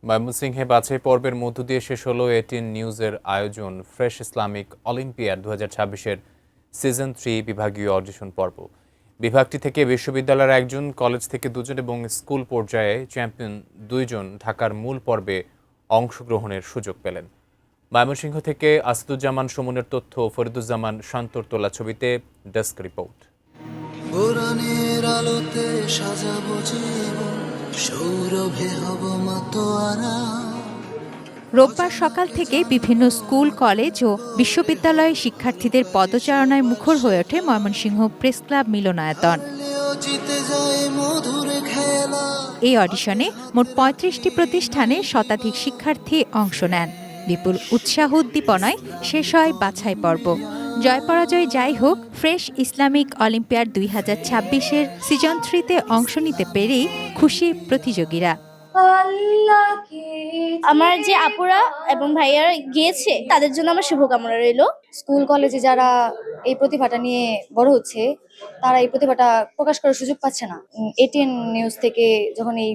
ময়মনসিংহে বাছাই পর্বের মধ্য দিয়ে শেষ হলো এটিএন নিউজের আয়োজন ফ্রেশ ইসলামিক অলিম্পিয়াড 2026-এর সিজন 3 বিভাগীয় অডিশন পর্ব। বিভাগটি থেকে বিশ্ববিদ্যালয়ের একজন, কলেজ থেকে দুজন এবং স্কুল পর্যায়ে চ্যাম্পিয়ন 2 জন ঢাকার মূল পর্বে অংশগ্রহণের সুযোগ পেলেন। ময়মনসিংহ থেকে আসাদুজ্জামান সুমনের তথ্য, ফরিদুজ্জামান শান্তর তোলা ছবিতে ডেস্ক রিপোর্ট। রোববার সকাল থেকে বিভিন্ন স্কুল, কলেজ ও বিশ্ববিদ্যালয়ের শিক্ষার্থীদের পদচারণায় মুখর হয়ে ওঠে ময়মনসিংহ প্রেস ক্লাব মিলনায়তন। এই অডিশনে মোট ৩৫টি প্রতিষ্ঠানে শতাধিক শিক্ষার্থী অংশ নেন। বিপুল উৎসাহ উদ্দীপনায় শেষ হয় বাছাই পর্ব। জয় পরাজয় যাই হোক, ফ্রেশ ইসলামিক অলিম্পিয়াড 2026-এর সিজন 3-তে অংশ নিতে পেরেই খুশি প্রতিযোগীরা। আমার যে আপুরা এবং ভাইয়ারা গিয়েছে তাদের জন্য আমার শুভকামনা রইল। স্কুল কলেজে যারা এই প্রতিভাটা নিয়ে বড় হচ্ছে তারা এই প্রতিভাটা প্রকাশ করার সুযোগ পাচ্ছে না। এটিএন নিউজ থেকে যখন এই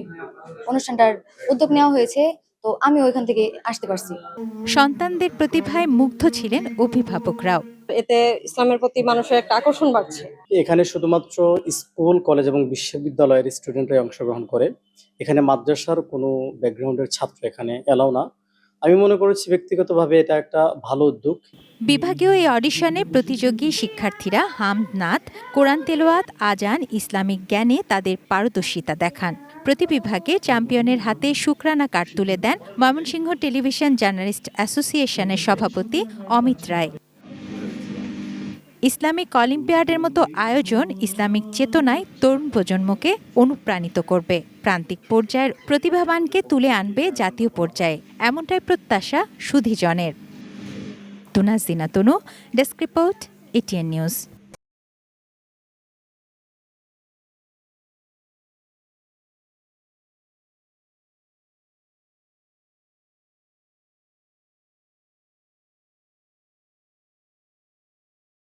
অনুষ্ঠানটার উদ্যোগ নেওয়া হয়েছে, তো আমি ওইখান থেকে আসতে পারছি। সন্তানদের প্রতিভায় মুগ্ধ ছিলেন অভিভাবকরাও। এতে ইসলামের প্রতি মানুষের একটা আকর্ষণ বাড়ছে। এখানে শুধুমাত্র স্কুল, কলেজ এবং বিশ্ববিদ্যালয়ের স্টুডেন্টরাই অংশগ্রহণ করে। এখানে মাদ্রাসার কোনো ব্যাকগ্রাউন্ডের ছাত্র এখানে এলাও না। আমি মনে করেছি ব্যক্তিগতভাবে এটা একটা ভালো উদ্যোগ। বিভাগীয় এই অডিশনে প্রতিযোগী শিক্ষার্থীরা হামদ, নাত, কোরআন তেলাওয়াত, আজান, ইসলামিক জ্ঞানে তাদের পারদর্শিতা দেখান। প্রতি বিভাগে চ্যাম্পিয়নের হাতে শুকরানা কার্ড তুলে দেন ময়মনসিংহ টেলিভিশন জার্নালিস্ট অ্যাসোসিয়েশনের সভাপতি অমিত রায়। ইসলামিক অলিম্পিয়াডের মতো আয়োজন ইসলামিক চেতনায় তরুণ প্রজন্মকে অনুপ্রাণিত করবে, প্রান্তিক পর্যায়ের প্রতিভাবানকে তুলে আনবে জাতীয় পর্যায়ে, এমনটাই প্রত্যাশা সুধীজনের। তুনাজিনা তনু, ডেস্ক রিপোর্ট, এটিএন নিউজ।